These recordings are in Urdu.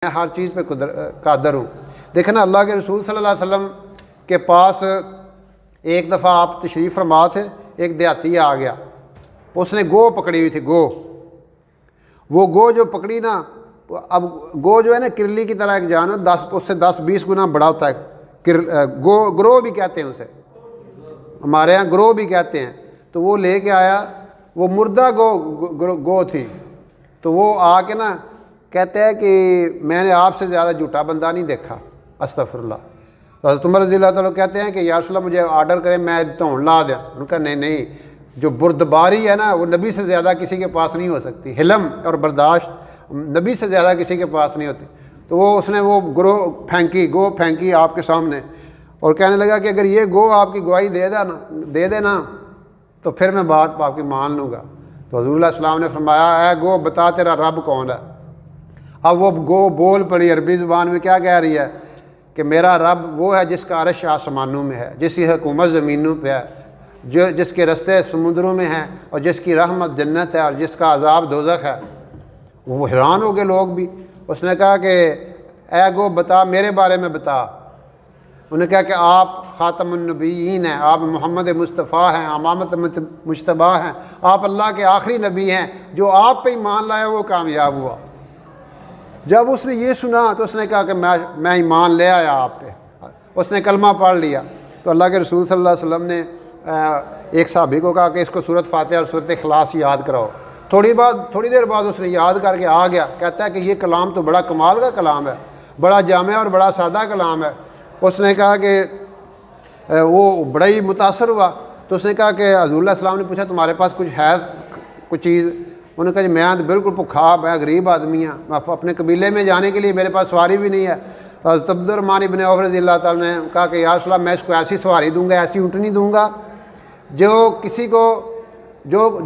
میں ہر چیز پہ قادر ہوں۔ دیکھیں نا، اللہ کے رسول صلی اللہ علیہ وسلم کے پاس ایک دفعہ آپ تشریف فرما تھے، ایک دیہاتی آ گیا، اس نے گو پکڑی ہوئی تھی، وہ گو جو پکڑی نا، اب گو جو ہے نا کرلی کی طرح ایک جانور، اس سے 10-20 گنا بڑا ہوتا ہے، گرو بھی کہتے ہیں اسے، ہمارے ہاں گرو بھی کہتے ہیں۔ تو وہ لے کے آیا، وہ مردہ گو تھی، تو وہ آ کے نا کہتے ہیں کہ میں نے آپ سے زیادہ جھوٹا بندہ نہیں دیکھا، استغفر اللہ۔ تو حضرت عمر رضی اللہ تعالیٰ کہتے ہیں کہ یا رسول اللہ مجھے آرڈر کریں، میں دھون لا دیا۔ ان کا نہیں، جو بردباری ہے نا وہ نبی سے زیادہ کسی کے پاس نہیں ہو سکتی، حلم اور برداشت نبی سے زیادہ کسی کے پاس نہیں ہوتی۔ تو اس نے وہ گو پھینکی آپ کے سامنے، اور کہنے لگا کہ اگر یہ گو آپ کی گواہی دے دے نا تو پھر میں بات آپ کی مان لوں گا۔ تو حضور علیہ السلام نے فرمایا، اے گو بتا تیرا رب کون ہے؟ اب وہ گو بول پڑی عربی زبان میں، کیا کہہ رہی ہے کہ میرا رب وہ ہے جس کا عرش آسمانوں میں ہے، جس کی حکومت زمینوں پہ ہے، جس کے رستے سمندروں میں ہیں، اور جس کی رحمت جنت ہے، اور جس کا عذاب دوزخ ہے۔ وہ حیران ہو گئے لوگ بھی۔ اس نے کہا کہ اے گو بتا، میرے بارے میں بتا۔ انہوں نے کہا کہ آپ خاتم النبیین ہیں، آپ محمد مصطفیٰ ہیں، امامت مجتبیٰ ہیں، آپ اللہ کے آخری نبی ہیں، جو آپ پہ ایمان لایا وہ کامیاب ہوا۔ جب اس نے یہ سنا تو اس نے کہا کہ میں ایمان لے آیا آپ پہ، اس نے کلمہ پڑھ لیا۔ تو اللہ کے رسول صلی اللہ علیہ وسلم نے ایک صحابی کو کہا کہ اس کو سورۃ فاتحہ اور سورۃ اخلاص یاد کراؤ۔ تھوڑی دیر بعد اس نے یاد کر کے آ گیا، کہتا ہے کہ یہ کلام تو بڑا کمال کا کلام ہے، بڑا جامع اور بڑا سادہ کلام ہے۔ اس نے کہا کہ وہ بڑا ہی متاثر ہوا۔ تو اس نے کہا کہ حضور علیہ السلام نے پوچھا تمہارے پاس کچھ ہے، کچھ چیز؟ انہوں نے کہا جی میں بالکل بھوکھا، میں غریب آدمی ہوں، اپنے قبیلے میں جانے کے لیے میرے پاس سواری بھی نہیں ہے۔ حضرت عبد الرحمن ابن عوف رضی اللہ تعالیٰ نے کہا کہ یا رسول اللہ میں اس کو ایسی سواری دوں گا، ایسی اونٹنی دوں گا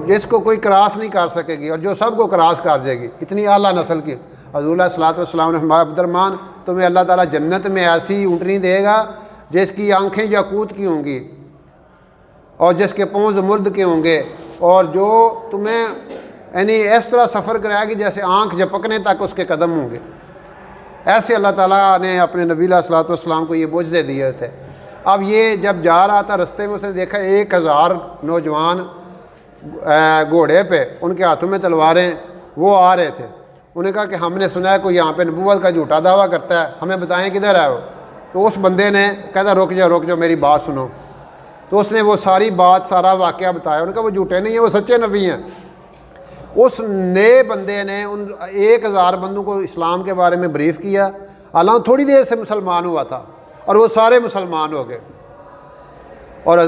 جس کو کوئی کراس نہیں کر سکے گی، اور جو سب کو کراس کر جائے گی، اتنی اعلیٰ نسل کی۔ حضور علیہ الصلوۃ والسلام نے فرمایا عبد الرحمن تمہیں اللہ تعالیٰ جنت میں ایسی اونٹنی دے گا جس کی آنکھیں یاقوت کی ہوں گی، اور جس کے پاؤں زمرد کے ہوں گے، اور جو تمہیں یعنی اس طرح سفر کرائے گی جیسے آنکھ جھپکنے تک اس کے قدم ہوں گے۔ ایسے اللہ تعالیٰ نے اپنے نبی علیہ الصلوۃ والسلام کو یہ معجزے دیے تھے۔ اب یہ جب جا رہا تھا رستے میں اس نے دیکھا 1000 نوجوان گھوڑے پہ، ان کے ہاتھوں میں تلواریں، وہ آ رہے تھے۔ انہوں نے کہا کہ ہم نے سنا ہے کوئی یہاں پہ نبوت کا جھوٹا دعویٰ کرتا ہے، ہمیں بتائیں کدھر ہے وہ۔ تو اس بندے نے کہا رک جاؤ میری بات سنو۔ تو اس نے وہ سارا واقعہ بتایا۔ انہوں نے کہا وہ جھوٹے نہیں ہیں، وہ سچے نبی ہیں۔ اس نئے بندے نے ان 1000 بندوں کو اسلام کے بارے میں بریف کیا، حالانکہ تھوڑی دیر سے مسلمان ہوا تھا، اور وہ سارے مسلمان ہو گئے۔ اور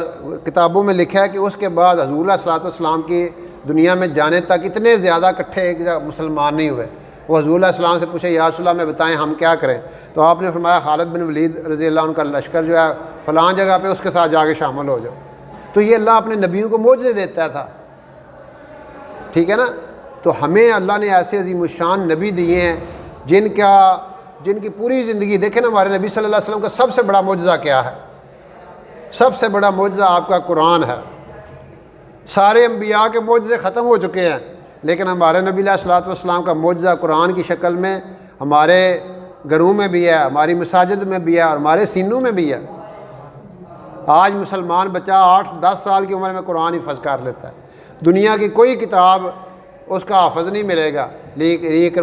کتابوں میں لکھا ہے کہ اس کے بعد حضور علیہ الصلوۃ والسلام کی دنیا میں جانے تک اتنے زیادہ اکٹھے مسلمان نہیں ہوئے۔ وہ حضور علیہ السلام سے پوچھے یا رسول اللہ میں بتائیں ہم کیا کریں؟ تو آپ نے فرمایا خالد بن ولید رضی اللہ عنہ کا لشکر جو ہے فلاں جگہ پہ، اس کے ساتھ جا کے شامل ہو جاؤ۔ تو یہ اللہ اپنے نبیوں کو معجزے دیتا تھا، ٹھیک ہے نا۔ تو ہمیں اللہ نے ایسے عظیم الشان نبی دیے ہیں جن کی پوری زندگی، دیکھیں نا ہمارے نبی صلی اللہ علیہ وسلم کا سب سے بڑا معجزہ کیا ہے؟ سب سے بڑا معجزہ آپ کا قرآن ہے۔ سارے انبیاء کے معجزے ختم ہو چکے ہیں، لیکن ہمارے نبی علیہ الصلوۃ والسلام کا معجزہ قرآن کی شکل میں ہمارے گھروں میں بھی ہے، ہماری مساجد میں بھی ہے، اور ہمارے سینوں میں بھی ہے۔ آج مسلمان بچہ 8-10 سال کی عمر میں قرآن حفظ کر لیتا ہے۔ دنیا کی کوئی کتاب اس کا حافظ نہیں ملے گا، لیکن